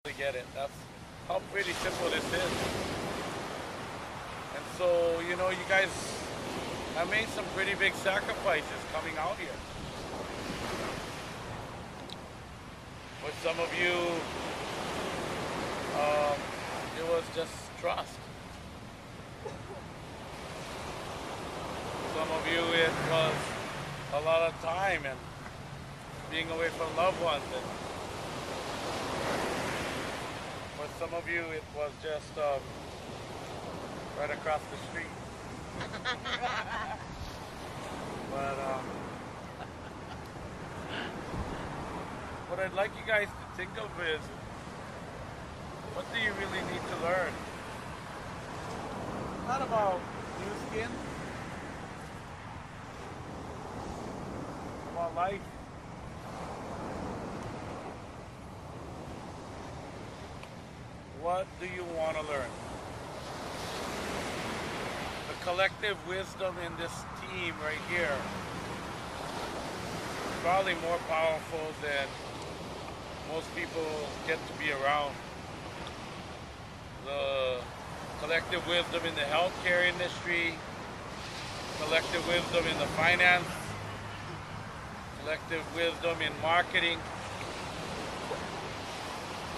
Get it. That's how pretty simple this is. And so, you guys have made some pretty big sacrifices coming out here. For some of you, it was just trust. Some of you, it was a lot of time and being away from loved ones. And for some of you, it was just right across the street. But what I'd like you guys to think of is, what do you really need to learn? Not about new skin, about life. What do you want to learn? The collective wisdom in this team right here is probably more powerful than most people get to be around. The collective wisdom in the healthcare industry, collective wisdom in the finance, collective wisdom in marketing,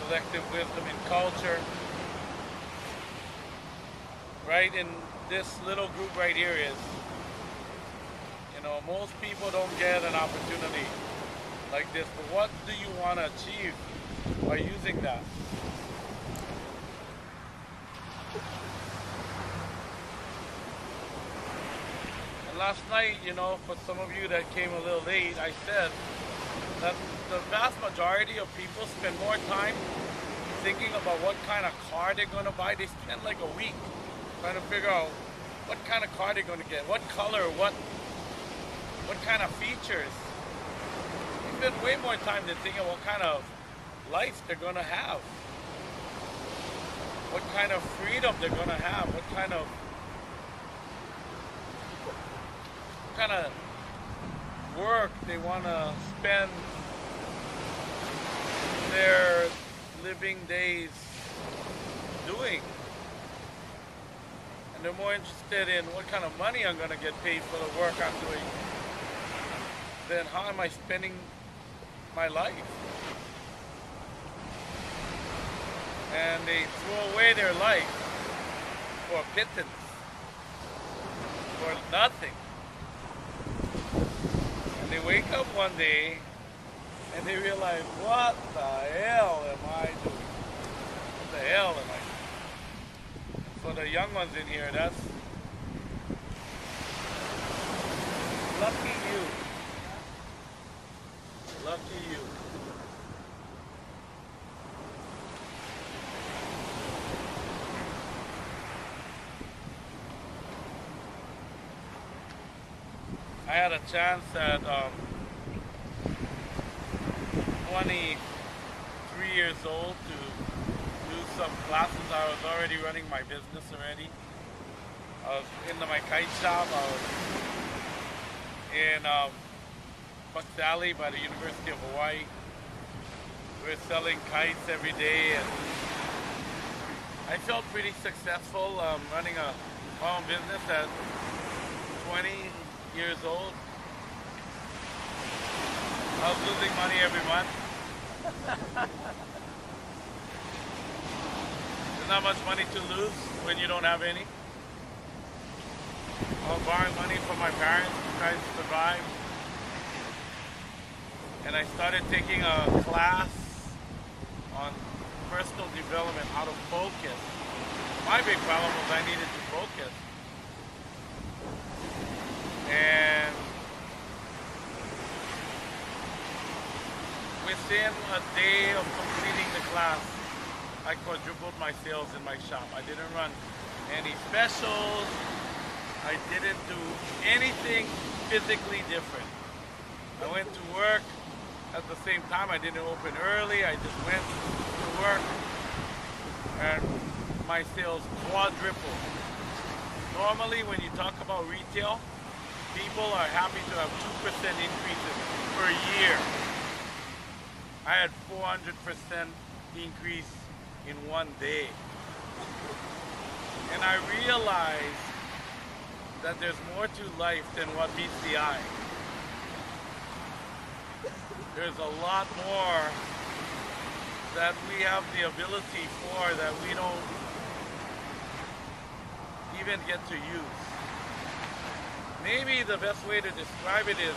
collective wisdom in culture. Right in this little group right here is, most people don't get an opportunity like this, but what do you want to achieve by using that? And last night, for some of you that came a little late, I said that the vast majority of people spend more time thinking about what kind of car they're going to buy. They spend like a week trying to figure out what kind of car they're going to get, what color, what kind of features. They spend way more time than thinking what kind of life they're going to have, what kind of freedom they're going to have, what kind of work they want to spend their living days doing. And they're more interested in what kind of money I'm going to get paid for the work I'm doing than how am I spending my life. And they throw away their life for a pittance, for nothing. And they wake up one day and they realize, what the hell am I doing? What the hell am I doing? For the young ones in here, that's lucky you. Lucky you. I had a chance at 23 years old to do some classes. I was already running my business already. I was into my kite shop. I was in Bucks Valley by the University of Hawaii. We were selling kites every day, and I felt pretty successful running my own business at 20 years old. I was losing money every month. There's not much money to lose when you don't have any. I was borrowing money from my parents to try to survive. And I started taking a class on personal development, how to focus. My big problem was I needed to focus. And within a day of completing the class, I quadrupled my sales in my shop. I didn't run any specials. I didn't do anything physically different. I went to work at the same time. I didn't open early. I just went to work and my sales quadrupled. Normally when you talk about retail, people are happy to have 2% increases per year. I had 400% increase in one day. And I realized that there's more to life than what meets the eye. There's a lot more that we have the ability for that we don't even get to use. Maybe the best way to describe it is,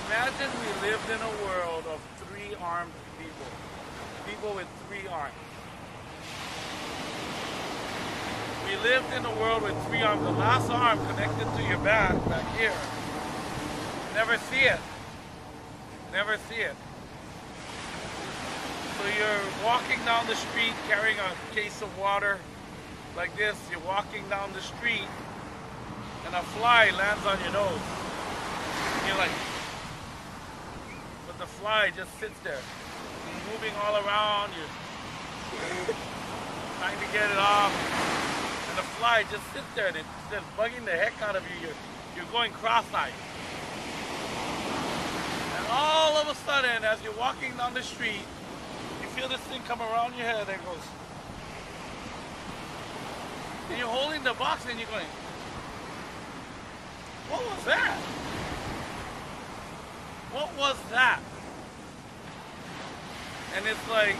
imagine we lived in a world of three-armed people. People with three arms. We lived in a world with three arms. The last arm connected to your back here. Never see it. Never see it. So you're walking down the street carrying a case of water like this. You're walking down the street and a fly lands on your nose. And you're like, but the fly just sits there. You're moving all around. You're trying to get it off. And the fly just sits there and it's just bugging the heck out of you. You're going cross-eyed. And all of a sudden, as you're walking down the street, you feel this thing come around your head and it goes. And you're holding the box and you're going, what was that? What was that? And it's like,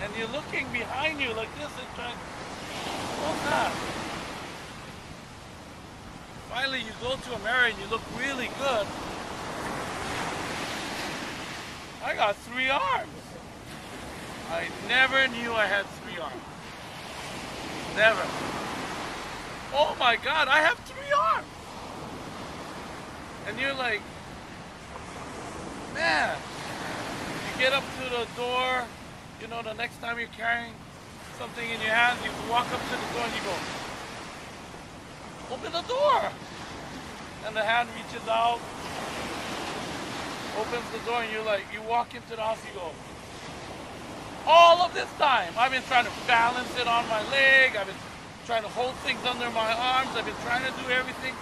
and you're looking behind you like this and trying, what's that? Finally you go to a mirror and you look really good. I got three arms. I never knew I had three arms. Never. Oh my God, I have three arms. And you're like, man, you get up to the door, you know, the next time you're carrying something in your hand, you walk up to the door and you go, open the door. And the hand reaches out, opens the door, and you're like, you walk into the house, you go, all of this time, I've been trying to balance it on my leg, I've been trying to hold things under my arms, I've been trying to do everything.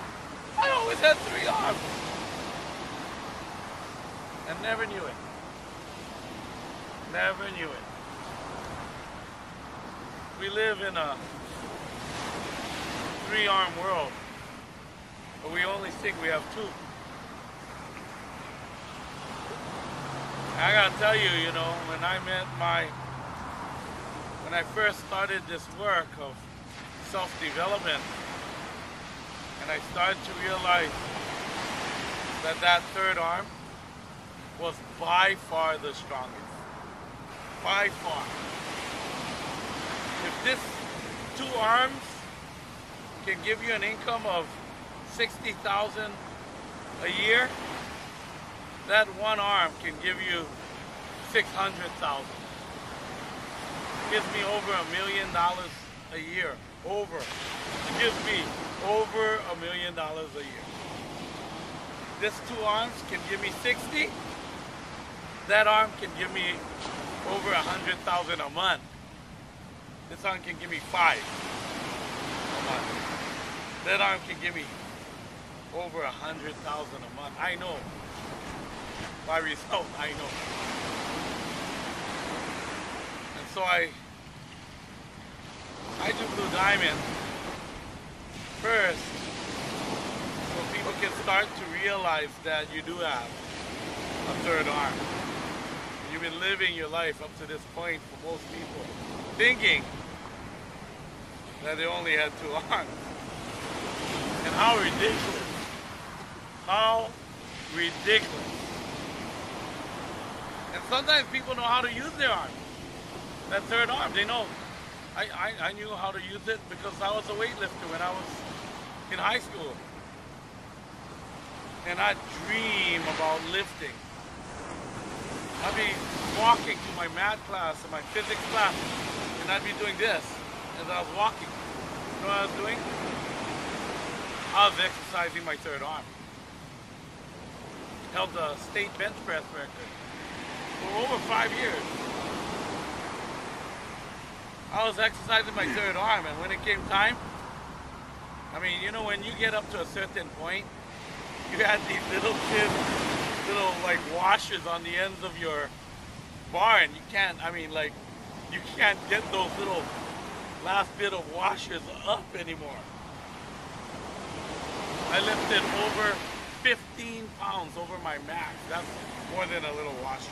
I always had three arms. And never knew it. Never knew it. We live in a three-arm world, but we only think we have two. I gotta tell you, you know, when I first started this work of self-development, and I started to realize that that third arm was by far the strongest. By far. If this two arms can give you an income of $60,000 a year, that one arm can give you $600,000. Gives me over $1 million a year. Over. It gives me over $1 million a year. This two arms can give me 60. That arm can give me over 100,000 a month. This arm can give me 5 a month. That arm can give me over 100,000 a month. I know. By result, I know. And so I do Blue Diamond first so people can start to realize that you do have a third arm. You've been living your life up to this point for most people thinking that they only had two arms. And how ridiculous. How ridiculous. And sometimes people know how to use their arm. That third arm, they know. I knew how to use it because I was a weightlifter when I was in high school. And I dream about lifting. I'd be walking to my math class or my physics class, and I'd be doing this as I was walking. You know what I was doing? I was exercising my third arm. Held the state bench press record for over 5 years. I was exercising my third arm, and when it came time, I mean, you know, when you get up to a certain point, you had these little thin, little like washers on the ends of your bar, and you can't, I mean, like, you can't get those little last bit of washers up anymore. I lifted over 15 pounds over my max. That's more than a little washer.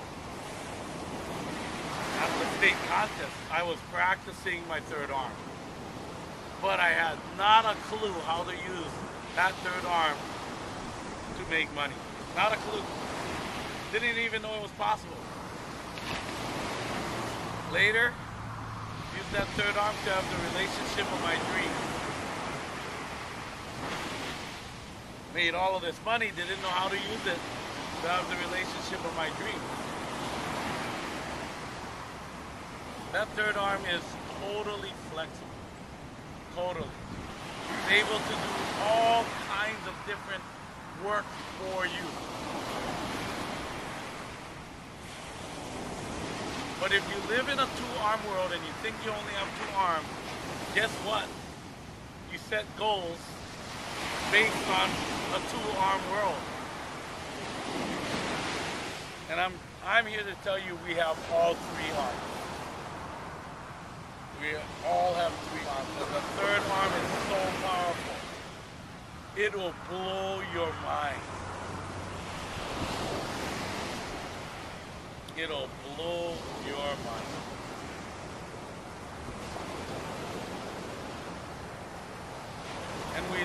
At the state contest, I was practicing my third arm, but I had not a clue how to use that third arm to make money. Not a clue. Didn't even know it was possible. Later, used that third arm to have the relationship of my dreams. Made all of this money, didn't know how to use it to have the relationship of my dreams. That third arm is totally flexible. Totally. It's able to do all kinds of different work for you. But if you live in a two-arm world and you think you only have two arms, guess what? You set goals based on a two-arm world. And I'm here to tell you we have all three arms. We all have three arms. And the third arm is so powerful. It will blow your mind. It'll blow your mind. And we